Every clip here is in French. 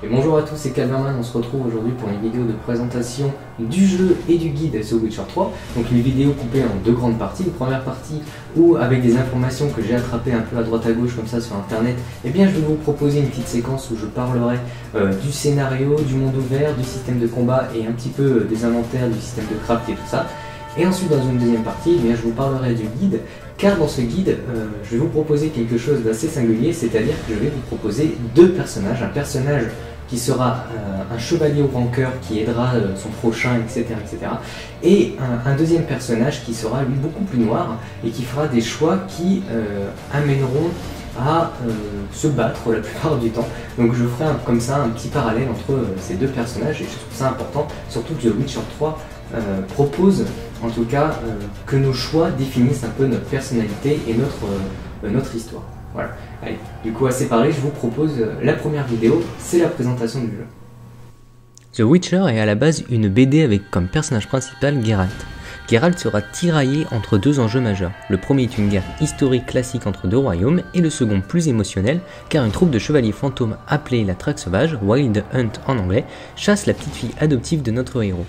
Et bonjour à tous, c'est Calverman, on se retrouve aujourd'hui pour une vidéo de présentation du jeu et du guide The Witcher 3. Donc une vidéo coupée en deux grandes parties. Une première partie où, avec des informations que j'ai attrapées un peu à droite à gauche comme ça sur internet, eh bien je vais vous proposer une petite séquence où je parlerai du scénario, du monde ouvert, du système de combat et un petit peu des inventaires, du système de craft et tout ça. Et ensuite dans une deuxième partie, eh bien, je vous parlerai du guide, car dans ce guide, je vais vous proposer quelque chose d'assez singulier, c'est-à-dire que je vais vous proposer deux personnages, un personnage qui sera un chevalier au grand cœur qui aidera son prochain, etc. Et un deuxième personnage qui sera lui beaucoup plus noir et qui fera des choix qui amèneront à se battre la plupart du temps. Donc je ferai comme ça un petit parallèle entre ces deux personnages et je trouve ça important, surtout que The Witcher 3 propose en tout cas que nos choix définissent un peu notre personnalité et notre histoire. Voilà, allez, du coup assez parlé, je vous propose la première vidéo, c'est la présentation du jeu. The Witcher est à la base une BD avec comme personnage principal Geralt. Geralt sera tiraillé entre deux enjeux majeurs. Le premier est une guerre historique classique entre deux royaumes et le second plus émotionnel car une troupe de chevaliers fantômes appelée la Traque Sauvage, Wild Hunt en anglais, chasse la petite fille adoptive de notre héros.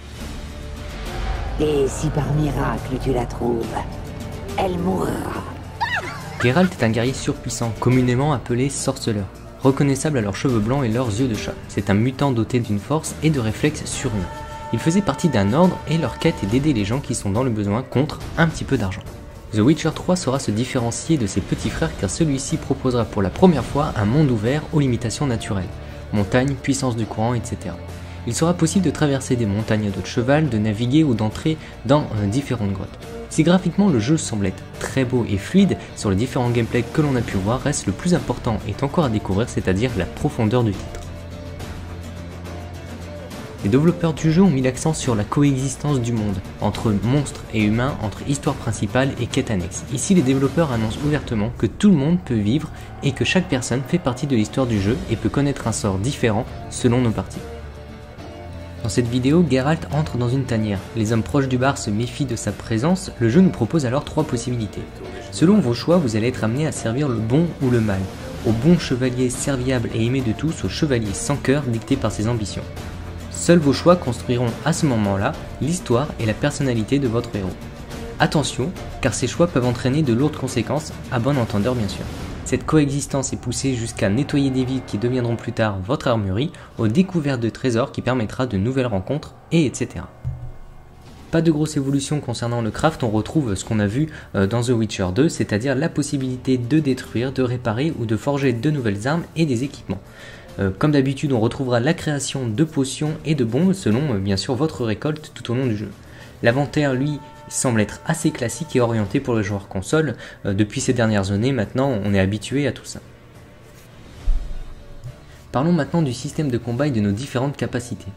Et si par miracle tu la trouves, elle mourra. Geralt est un guerrier surpuissant, communément appelé sorceleur, reconnaissable à leurs cheveux blancs et leurs yeux de chat. C'est un mutant doté d'une force et de réflexes surhumains. Il faisait partie d'un ordre et leur quête est d'aider les gens qui sont dans le besoin contre un petit peu d'argent. The Witcher 3 saura se différencier de ses petits frères car celui-ci proposera pour la première fois un monde ouvert aux limitations naturelles, montagnes, puissance du courant, etc. Il sera possible de traverser des montagnes à dos de cheval, de naviguer ou d'entrer dans différentes grottes. Si graphiquement le jeu semble être très beau et fluide, sur les différents gameplays que l'on a pu voir, reste le plus important est encore à découvrir, c'est-à-dire la profondeur du titre. Les développeurs du jeu ont mis l'accent sur la coexistence du monde, entre monstres et humains, entre histoire principale et quête annexe. Ici les développeurs annoncent ouvertement que tout le monde peut vivre et que chaque personne fait partie de l'histoire du jeu et peut connaître un sort différent selon nos parties. Dans cette vidéo, Geralt entre dans une tanière. Les hommes proches du bar se méfient de sa présence, le jeu nous propose alors trois possibilités. Selon vos choix, vous allez être amené à servir le bon ou le mal, au bon chevalier serviable et aimé de tous, au chevalier sans cœur dicté par ses ambitions. Seuls vos choix construiront à ce moment-là l'histoire et la personnalité de votre héros. Attention, car ces choix peuvent entraîner de lourdes conséquences, à bon entendeur bien sûr. Cette coexistence est poussée jusqu'à nettoyer des villes qui deviendront plus tard votre armurerie, aux découvertes de trésors qui permettra de nouvelles rencontres, et etc. Pas de grosse évolution concernant le craft, on retrouve ce qu'on a vu dans The Witcher 2, c'est-à-dire la possibilité de détruire, de réparer ou de forger de nouvelles armes et des équipements. Comme d'habitude, on retrouvera la création de potions et de bombes selon bien sûr votre récolte tout au long du jeu. L'inventaire, lui, semble être assez classique et orienté pour le joueur console. Depuis ces dernières années, maintenant, on est habitué à tout ça. Parlons maintenant du système de combat et de nos différentes capacités.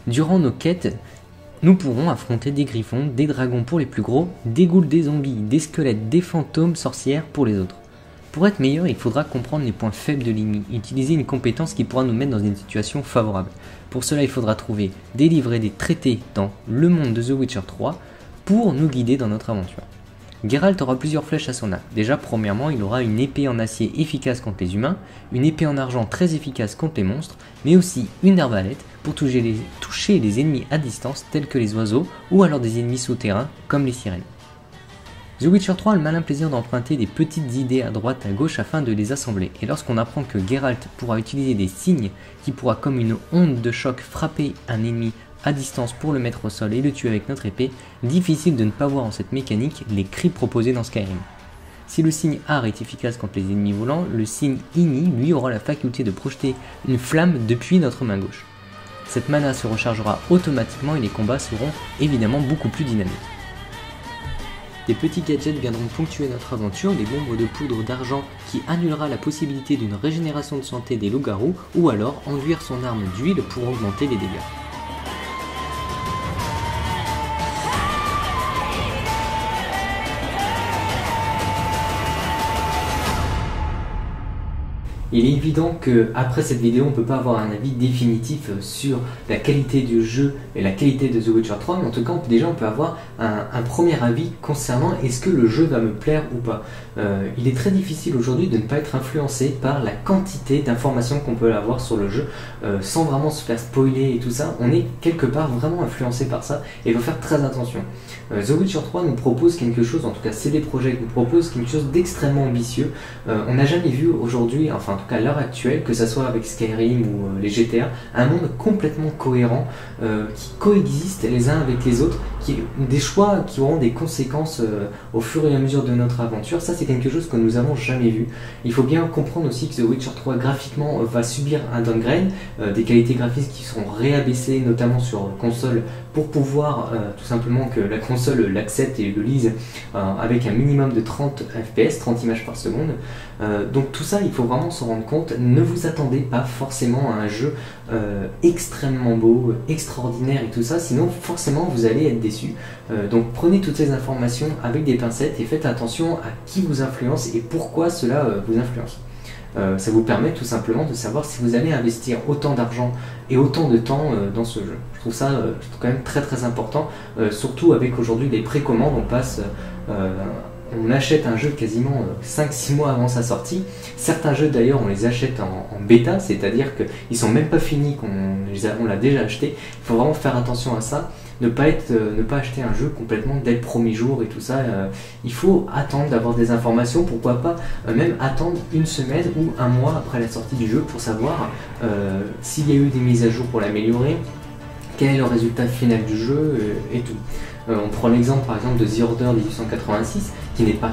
Durant nos quêtes, nous pourrons affronter des griffons, des dragons pour les plus gros, des ghouls, des zombies, des squelettes, des fantômes, sorcières pour les autres. Pour être meilleur, il faudra comprendre les points faibles de l'ennemi, utiliser une compétence qui pourra nous mettre dans une situation favorable. Pour cela, il faudra trouver des livres et des traités dans le monde de The Witcher 3 pour nous guider dans notre aventure. Geralt aura plusieurs flèches à son arc. Déjà, premièrement, il aura une épée en acier efficace contre les humains, une épée en argent très efficace contre les monstres, mais aussi une arbalète pour toucher les ennemis à distance tels que les oiseaux ou alors des ennemis souterrains comme les sirènes. The Witcher 3 a le malin plaisir d'emprunter des petites idées à droite à gauche afin de les assembler, et lorsqu'on apprend que Geralt pourra utiliser des signes qui pourra comme une onde de choc frapper un ennemi à distance pour le mettre au sol et le tuer avec notre épée, difficile de ne pas voir en cette mécanique les cris proposés dans Skyrim. Si le signe AR est efficace contre les ennemis volants, le signe INI lui aura la faculté de projeter une flamme depuis notre main gauche. Cette mana se rechargera automatiquement et les combats seront évidemment beaucoup plus dynamiques. Des petits gadgets viendront ponctuer notre aventure, des bombes de poudre d'argent qui annulera la possibilité d'une régénération de santé des loups-garous ou alors enduire son arme d'huile pour augmenter les dégâts. Il est évident qu'après cette vidéo, on ne peut pas avoir un avis définitif sur la qualité du jeu et la qualité de The Witcher 3, mais en tout cas, déjà, on peut avoir un premier avis concernant est-ce que le jeu va me plaire ou pas. Il est très difficile aujourd'hui de ne pas être influencé par la quantité d'informations qu'on peut avoir sur le jeu, sans vraiment se faire spoiler et tout ça. On est quelque part vraiment influencé par ça et il faut faire très attention. The Witcher 3 nous propose quelque chose, en tout cas CD Projekt nous propose quelque chose d'extrêmement ambitieux. On n'a jamais vu aujourd'hui, enfin en tout cas à l'heure actuelle, que ça soit avec Skyrim ou les GTA, un monde complètement cohérent qui coexiste les uns avec les autres, des choix qui auront des conséquences au fur et à mesure de notre aventure. Ça c'est quelque chose que nous n'avons jamais vu. Il faut bien comprendre aussi que The Witcher 3 graphiquement va subir un downgrade, des qualités graphiques qui seront réabaissées notamment sur console pour pouvoir tout simplement que la console l'accepte et le lise avec un minimum de 30 fps, 30 images par seconde. Donc tout ça il faut vraiment s'en rendre compte. Ne vous attendez pas forcément à un jeu extrêmement beau, extraordinaire et tout ça, sinon forcément vous allez être déçu. Donc prenez toutes ces informations avec des pincettes et faites attention à qui vous influence et pourquoi cela vous influence. Ça vous permet tout simplement de savoir si vous allez investir autant d'argent et autant de temps dans ce jeu. Je trouve ça quand même très très important, surtout avec aujourd'hui les précommandes. On achète un jeu quasiment 5-6 mois avant sa sortie. Certains jeux d'ailleurs on les achète en bêta, c'est-à-dire qu'ils sont même pas finis, on l'a déjà acheté. Il faut vraiment faire attention à ça. Ne pas acheter un jeu complètement dès le premier jour et tout ça. Il faut attendre d'avoir des informations, pourquoi pas même attendre une semaine ou un mois après la sortie du jeu pour savoir s'il y a eu des mises à jour pour l'améliorer, quel est le résultat final du jeu et tout. On prend l'exemple par exemple de The Order 1886 qui n'est pas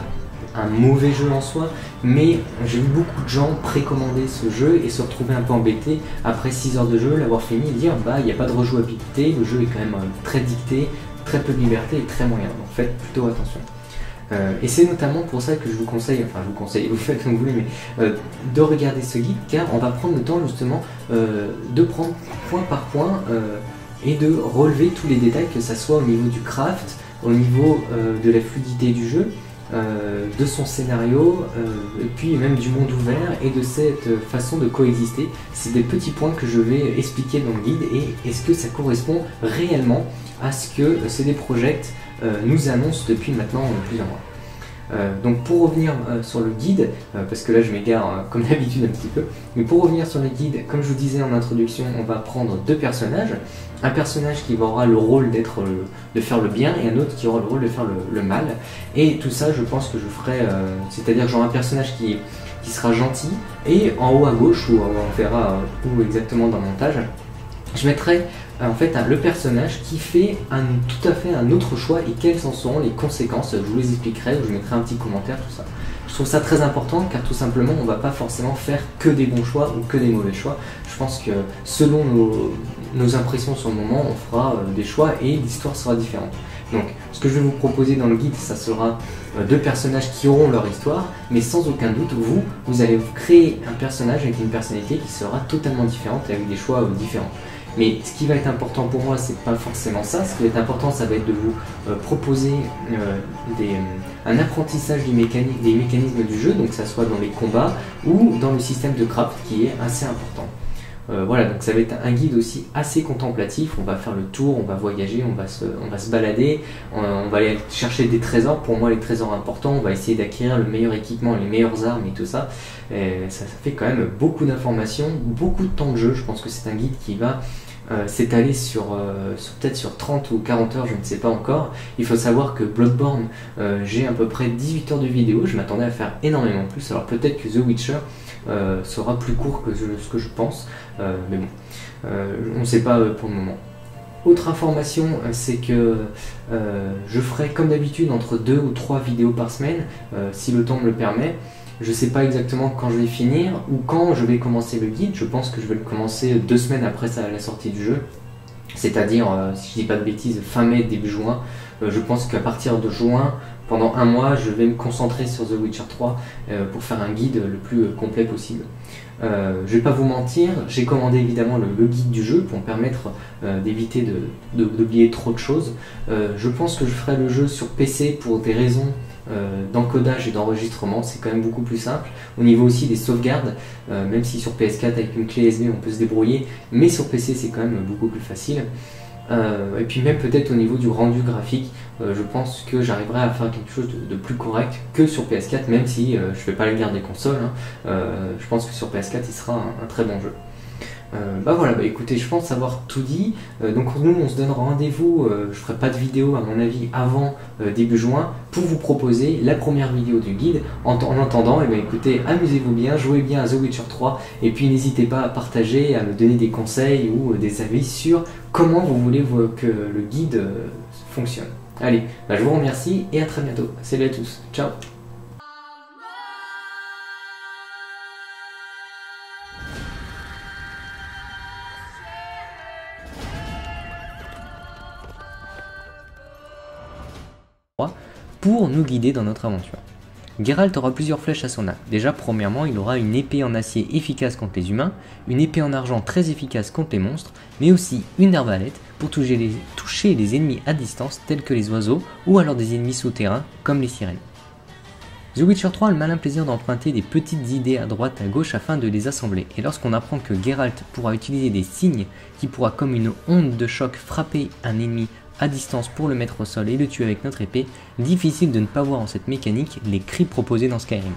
un mauvais jeu en soi, mais j'ai vu beaucoup de gens précommander ce jeu et se retrouver un peu embêtés après 6 heures de jeu, l'avoir fini et dire bah il n'y a pas de rejouabilité, le jeu est quand même très dicté, très peu de liberté et très moyen, donc faites plutôt attention. Et c'est notamment pour ça que je vous conseille, vous faites comme vous voulez, mais de regarder ce guide, car on va prendre le temps justement de prendre point par point et de relever tous les détails, que ça soit au niveau du craft, au niveau de la fluidité du jeu, de son scénario, et puis même du monde ouvert et de cette façon de coexister. C'est des petits points que je vais expliquer dans le guide et est-ce que ça correspond réellement à ce que CD Projekt nous annonce depuis maintenant plusieurs mois. Donc pour revenir sur le guide, parce que là je m'égare comme d'habitude un petit peu, mais pour revenir sur le guide, comme je vous disais en introduction, on va prendre deux personnages. Un personnage qui aura le rôle de faire le bien et un autre qui aura le rôle de faire le mal. Et tout ça je pense que je ferai, c'est-à-dire genre un personnage qui sera gentil, et en haut à gauche, ou on verra où exactement dans le montage, je mettrai en fait le personnage qui fait tout à fait un autre choix et quelles en seront les conséquences. Je vous les expliquerai, ou je mettrai un petit commentaire, tout ça. Je trouve ça très important car tout simplement on ne va pas forcément faire que des bons choix ou que des mauvais choix. Je pense que selon nos impressions sur le moment, on fera des choix et l'histoire sera différente. Donc ce que je vais vous proposer dans le guide, ça sera deux personnages qui auront leur histoire, mais sans aucun doute, vous allez créer un personnage avec une personnalité qui sera totalement différente et avec des choix différents. Mais ce qui va être important pour moi, c'est pas forcément ça. Ce qui va être important, ça va être de vous proposer un apprentissage des mécanismes du jeu, donc que ça soit dans les combats ou dans le système de craft qui est assez important. Voilà, donc ça va être un guide aussi assez contemplatif. On va faire le tour, on va voyager, on va se balader, on va aller chercher des trésors. Pour moi, les trésors importants, on va essayer d'acquérir le meilleur équipement, les meilleures armes et tout ça. Et ça fait quand même beaucoup d'informations, beaucoup de temps de jeu. Je pense que c'est un guide qui va s'étaler peut-être sur 30 ou 40 heures, je ne sais pas encore. Il faut savoir que Bloodborne, j'ai à peu près 18 heures de vidéo. Je m'attendais à faire énormément plus. Alors peut-être que The Witcher sera plus court que ce que je pense, mais bon, on ne sait pas pour le moment. Autre information, c'est que je ferai comme d'habitude entre 2 ou 3 vidéos par semaine, si le temps me le permet. Je ne sais pas exactement quand je vais finir ou quand je vais commencer le guide. Je pense que je vais le commencer 2 semaines après la sortie du jeu, c'est-à-dire, si je dis pas de bêtises, fin mai, début juin. Je pense qu'à partir de juin, pendant un mois, je vais me concentrer sur The Witcher 3 pour faire un guide le plus complet possible. Je vais pas vous mentir, j'ai commandé évidemment le guide du jeu pour me permettre d'éviter d'oublier trop de choses. Je pense que je ferai le jeu sur PC pour des raisons d'encodage et d'enregistrement, c'est quand même beaucoup plus simple. Au niveau aussi des sauvegardes, même si sur PS4 avec une clé USB on peut se débrouiller, mais sur PC c'est quand même beaucoup plus facile. Et puis même peut-être au niveau du rendu graphique, je pense que j'arriverai à faire quelque chose de plus correct que sur PS4, même si je ne fais pas la guerre des consoles, hein. Je pense que sur PS4 il sera un très bon jeu. Voilà, écoutez, je pense avoir tout dit. Donc nous on se donne rendez-vous, je ferai pas de vidéo à mon avis avant début juin pour vous proposer la première vidéo du guide. En attendant, écoutez, amusez-vous bien, jouez bien à The Witcher 3 et puis n'hésitez pas à partager, à me donner des conseils ou des avis sur comment vous voulez que le guide fonctionne. Allez, je vous remercie et à très bientôt. Salut à tous, ciao. Pour nous guider dans notre aventure. Geralt aura plusieurs flèches à son arc. Déjà, premièrement, il aura une épée en acier efficace contre les humains, une épée en argent très efficace contre les monstres, mais aussi une arbalète pour toucher les ennemis à distance tels que les oiseaux ou alors des ennemis souterrains comme les sirènes. The Witcher 3 a le malin plaisir d'emprunter des petites idées à droite à gauche afin de les assembler, et lorsqu'on apprend que Geralt pourra utiliser des signes qui pourra comme une onde de choc frapper un ennemi à distance pour le mettre au sol et le tuer avec notre épée, difficile de ne pas voir en cette mécanique les cris proposés dans Skyrim.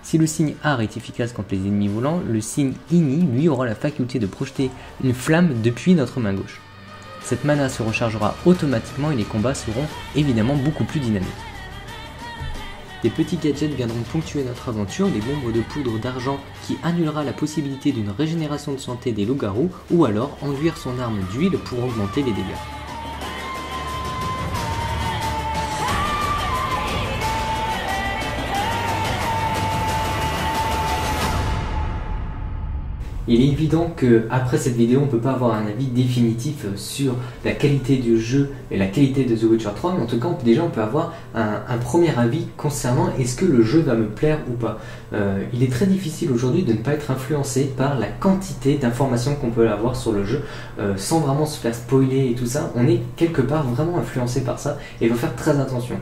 Si le signe Ar est efficace contre les ennemis volants, le signe Ini lui aura la faculté de projeter une flamme depuis notre main gauche. Cette mana se rechargera automatiquement et les combats seront évidemment beaucoup plus dynamiques. Des petits gadgets viendront ponctuer notre aventure, des bombes de poudre d'argent qui annulera la possibilité d'une régénération de santé des loups-garous ou alors enduire son arme d'huile pour augmenter les dégâts. Il est évident qu'après cette vidéo, on ne peut pas avoir un avis définitif sur la qualité du jeu et la qualité de The Witcher 3, mais en tout cas, déjà, on peut avoir un premier avis concernant est-ce que le jeu va me plaire ou pas. Il est très difficile aujourd'hui de ne pas être influencé par la quantité d'informations qu'on peut avoir sur le jeu, sans vraiment se faire spoiler et tout ça. On est quelque part vraiment influencé par ça et il faut faire très attention.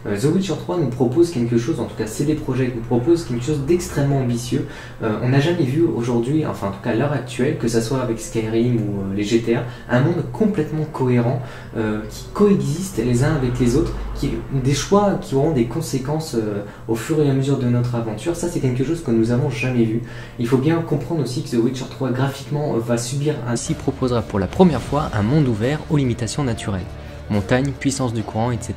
The Witcher 3 nous propose quelque chose, en tout cas CD Projekt nous propose quelque chose d'extrêmement ambitieux. On n'a jamais vu aujourd'hui, enfin en tout cas à l'heure actuelle, que ce soit avec Skyrim ou les GTA, un monde complètement cohérent qui coexiste les uns avec les autres, des choix qui auront des conséquences au fur et à mesure de notre aventure. Ça c'est quelque chose que nous n'avons jamais vu. Il faut bien comprendre aussi que The Witcher 3 graphiquement va subir Ainsi proposera pour la première fois un monde ouvert aux limitations naturelles, montagne, puissance du courant, etc.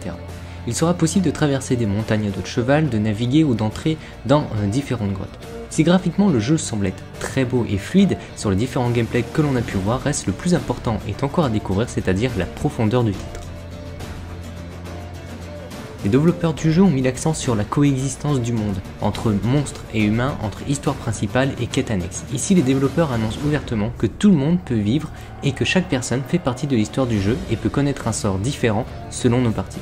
Il sera possible de traverser des montagnes à dos de cheval, de naviguer ou d'entrer dans différentes grottes. Si graphiquement le jeu semble être très beau et fluide, sur les différents gameplays que l'on a pu voir, reste le plus important est encore à découvrir, c'est-à-dire la profondeur du titre. Les développeurs du jeu ont mis l'accent sur la coexistence du monde, entre monstres et humains, entre histoire principale et quête annexe. Ici, les développeurs annoncent ouvertement que tout le monde peut vivre et que chaque personne fait partie de l'histoire du jeu et peut connaître un sort différent selon nos parties.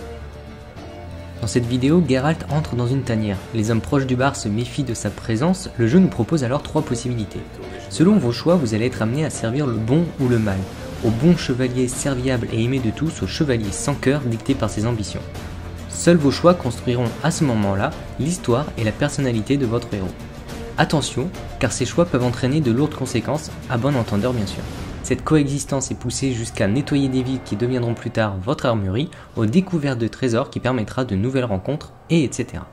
Dans cette vidéo, Geralt entre dans une tanière. Les hommes proches du bar se méfient de sa présence, le jeu nous propose alors 3 possibilités. Selon vos choix, vous allez être amené à servir le bon ou le mal. Au bon chevalier serviable et aimé de tous, au chevalier sans cœur dicté par ses ambitions. Seuls vos choix construiront à ce moment-là l'histoire et la personnalité de votre héros. Attention, car ces choix peuvent entraîner de lourdes conséquences, à bon entendeur bien sûr. Cette coexistence est poussée jusqu'à nettoyer des villes qui deviendront plus tard votre armurerie, aux découvertes de trésors qui permettra de nouvelles rencontres, et etc.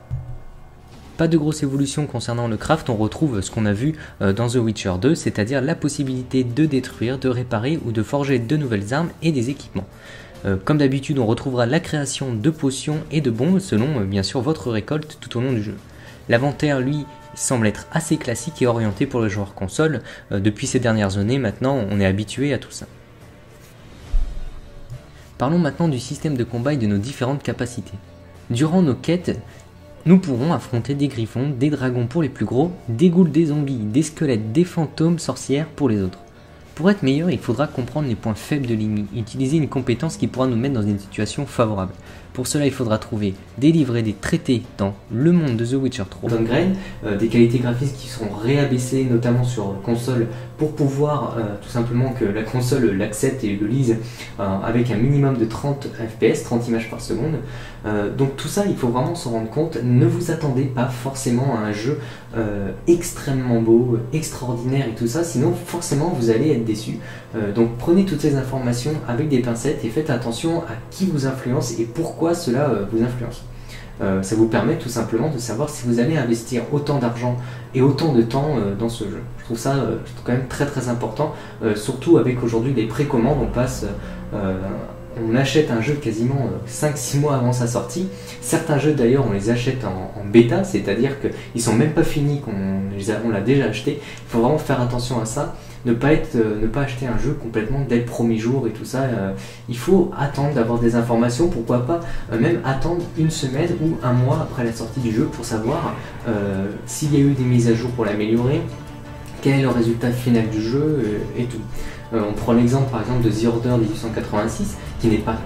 Pas de grosse évolution concernant le craft, on retrouve ce qu'on a vu dans The Witcher 2, c'est-à-dire la possibilité de détruire, de réparer ou de forger de nouvelles armes et des équipements. Comme d'habitude, on retrouvera la création de potions et de bombes selon bien sûr votre récolte tout au long du jeu. L'inventaire, lui, semble être assez classique et orienté pour le joueur console. Depuis ces dernières années, maintenant, on est habitué à tout ça. Parlons maintenant du système de combat et de nos différentes capacités. Durant nos quêtes, nous pourrons affronter des griffons, des dragons pour les plus gros, des ghouls, des zombies, des squelettes, des fantômes, sorcières pour les autres. Pour être meilleur, il faudra comprendre les points faibles de l'ennemi, utiliser une compétence qui pourra nous mettre dans une situation favorable. Pour cela, il faudra trouver des livrets, des traités dans le monde de The Witcher 3. Downgrade, des qualités graphiques qui seront réabaissées notamment sur console pour pouvoir tout simplement que la console l'accepte et le lise avec un minimum de 30 fps, 30 images par seconde. Donc tout ça, il faut vraiment s'en rendre compte. Ne vous attendez pas forcément à un jeu extrêmement beau, extraordinaire et tout ça, sinon forcément vous allez être déçu. Donc prenez toutes ces informations avec des pincettes et faites attention à qui vous influence et pourquoi cela vous influence. Ça vous permet tout simplement de savoir si vous allez investir autant d'argent et autant de temps dans ce jeu. Je trouve ça quand même très important, surtout avec aujourd'hui les précommandes. On achète un jeu quasiment 5-6 mois avant sa sortie. Certains jeux d'ailleurs on les achète en bêta, c'est-à-dire qu'ils sont même pas finis, on l'a déjà acheté. Il faut vraiment faire attention à ça. Ne pas acheter un jeu complètement dès le premier jour et tout ça. Il faut attendre d'avoir des informations, pourquoi pas même attendre une semaine ou un mois après la sortie du jeu pour savoir s'il y a eu des mises à jour pour l'améliorer, quel est le résultat final du jeu et tout. On prend l'exemple par exemple de The Order 1886 qui n'est pas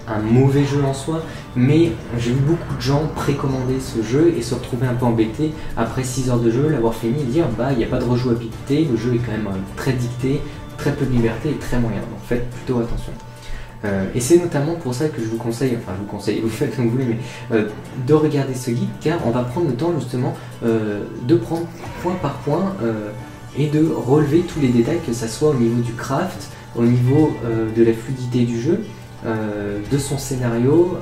un mauvais jeu en soi, mais j'ai vu beaucoup de gens précommander ce jeu et se retrouver un peu embêtés après 6 heures de jeu, l'avoir fini et dire bah il n'y a pas de rejouabilité, le jeu est quand même très dicté, très peu de liberté et très moyen, donc faites plutôt attention. Et c'est notamment pour ça que je vous conseille, vous faites comme vous voulez, mais de regarder ce guide, car on va prendre le temps justement de prendre point par point et de relever tous les détails, que ça soit au niveau du craft, au niveau de la fluidité du jeu, de son scénario,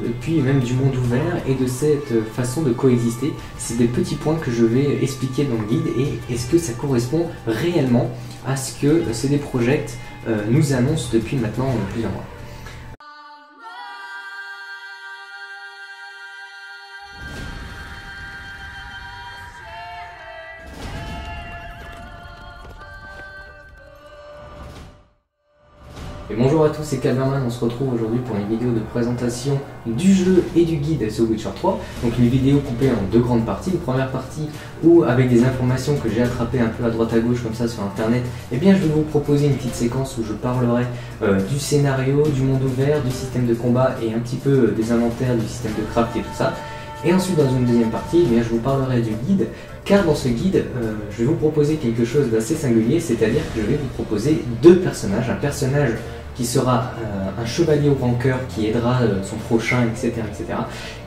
et puis même du monde ouvert et de cette façon de coexister. C'est des petits points que je vais expliquer dans le guide et est-ce que ça correspond réellement à ce que CD Projekt nous annonce depuis maintenant plusieurs mois. Et bonjour à tous, c'est Calverman, on se retrouve aujourd'hui pour une vidéo de présentation du jeu et du guide The Witcher 3. Donc une vidéo coupée en deux grandes parties. Une première partie où, avec des informations que j'ai attrapées un peu à droite à gauche comme ça sur internet, eh bien je vais vous proposer une petite séquence où je parlerai du scénario, du monde ouvert, du système de combat et un petit peu des inventaires, du système de craft et tout ça. Et ensuite dans une deuxième partie, eh bien, je vous parlerai du guide, car dans ce guide, je vais vous proposer quelque chose d'assez singulier, c'est-à-dire que je vais vous proposer deux personnages. Un personnage qui sera un chevalier au grand cœur qui aidera son prochain, etc.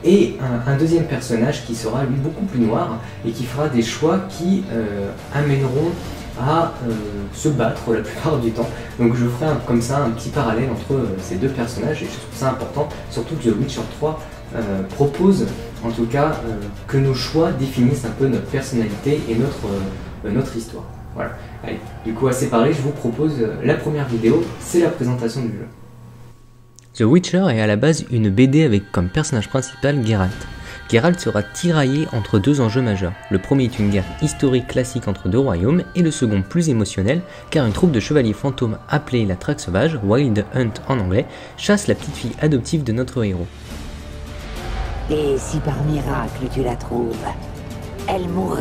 Et un deuxième personnage qui sera lui beaucoup plus noir et qui fera des choix qui amèneront à se battre la plupart du temps. Donc je ferai comme ça un petit parallèle entre ces deux personnages et je trouve ça important, surtout que The Witcher 3 propose en tout cas que nos choix définissent un peu notre personnalité et notre histoire. Voilà, allez, du coup assez parlé, je vous propose la première vidéo, c'est la présentation du jeu. The Witcher est à la base une BD avec comme personnage principal Geralt. Geralt sera tiraillé entre deux enjeux majeurs. Le premier est une guerre historique classique entre deux royaumes et le second plus émotionnel car une troupe de chevaliers fantômes appelée la Traque Sauvage, Wild Hunt en anglais, chasse la petite fille adoptive de notre héros. Et si par miracle tu la trouves, elle mourra.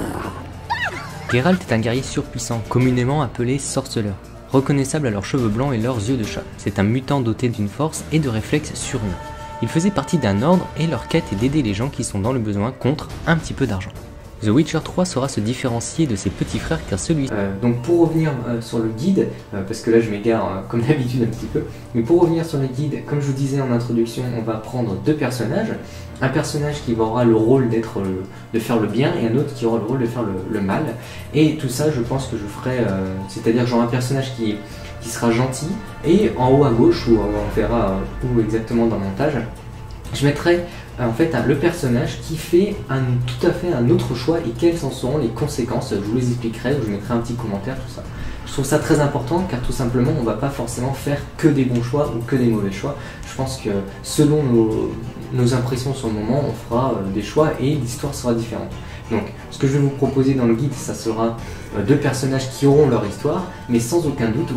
Geralt est un guerrier surpuissant, communément appelé sorceleur, reconnaissable à leurs cheveux blancs et leurs yeux de chat. C'est un mutant doté d'une force et de réflexes surhumains. Il faisait partie d'un ordre et leur quête est d'aider les gens qui sont dans le besoin contre un petit peu d'argent. The Witcher 3 saura se différencier de ses petits frères car celui-ci... Donc pour revenir sur le guide, parce que là je m'égare comme d'habitude un petit peu, mais pour revenir sur le guide, comme je vous disais en introduction, on va prendre deux personnages. Un personnage qui aura le rôle de faire le bien et un autre qui aura le rôle de faire le mal. Et tout ça je pense que je ferai, c'est-à-dire genre un personnage qui sera gentil et en haut à gauche, ou on verra où exactement dans le montage, je mettrai en fait le personnage qui fait tout à fait un autre choix et quelles en seront les conséquences. Je vous les expliquerai ou je mettrai un petit commentaire, tout ça. Je trouve ça très important car tout simplement on ne va pas forcément faire que des bons choix ou que des mauvais choix. Je pense que selon nos impressions sur le moment, on fera des choix et l'histoire sera différente. Donc ce que je vais vous proposer dans le guide, ça sera deux personnages qui auront leur histoire, mais sans aucun doute,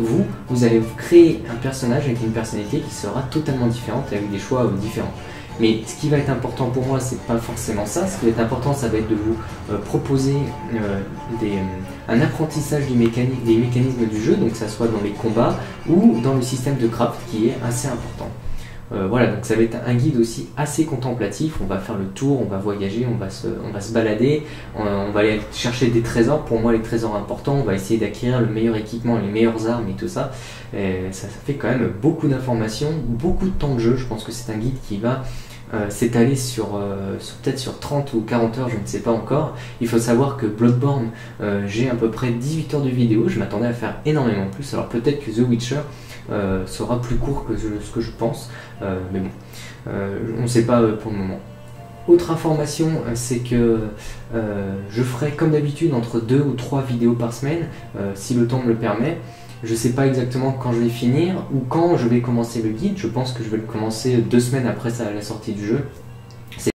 vous allez créer un personnage avec une personnalité qui sera totalement différente et avec des choix différents. Mais ce qui va être important pour moi, c'est pas forcément ça. Ce qui va être important, ça va être de vous proposer un apprentissage des mécanismes du jeu, donc que ça soit dans les combats ou dans le système de craft qui est assez important. Voilà, donc ça va être un guide aussi assez contemplatif. On va faire le tour, on va voyager, on va se balader, on va aller chercher des trésors. Pour moi, les trésors importants, on va essayer d'acquérir le meilleur équipement, les meilleures armes et tout ça. Et ça fait quand même beaucoup d'informations, beaucoup de temps de jeu. Je pense que c'est un guide qui va s'étaler peut-être sur 30 ou 40 heures, je ne sais pas encore. Il faut savoir que Bloodborne, j'ai à peu près 18 heures de vidéo. Je m'attendais à faire énormément plus. Alors peut-être que The Witcher sera plus court que ce que je pense, mais bon, on ne sait pas pour le moment. Autre information, c'est que je ferai comme d'habitude entre 2 ou 3 vidéos par semaine, si le temps me le permet. Je ne sais pas exactement quand je vais finir ou quand je vais commencer le guide. Je pense que je vais le commencer 2 semaines après la sortie du jeu.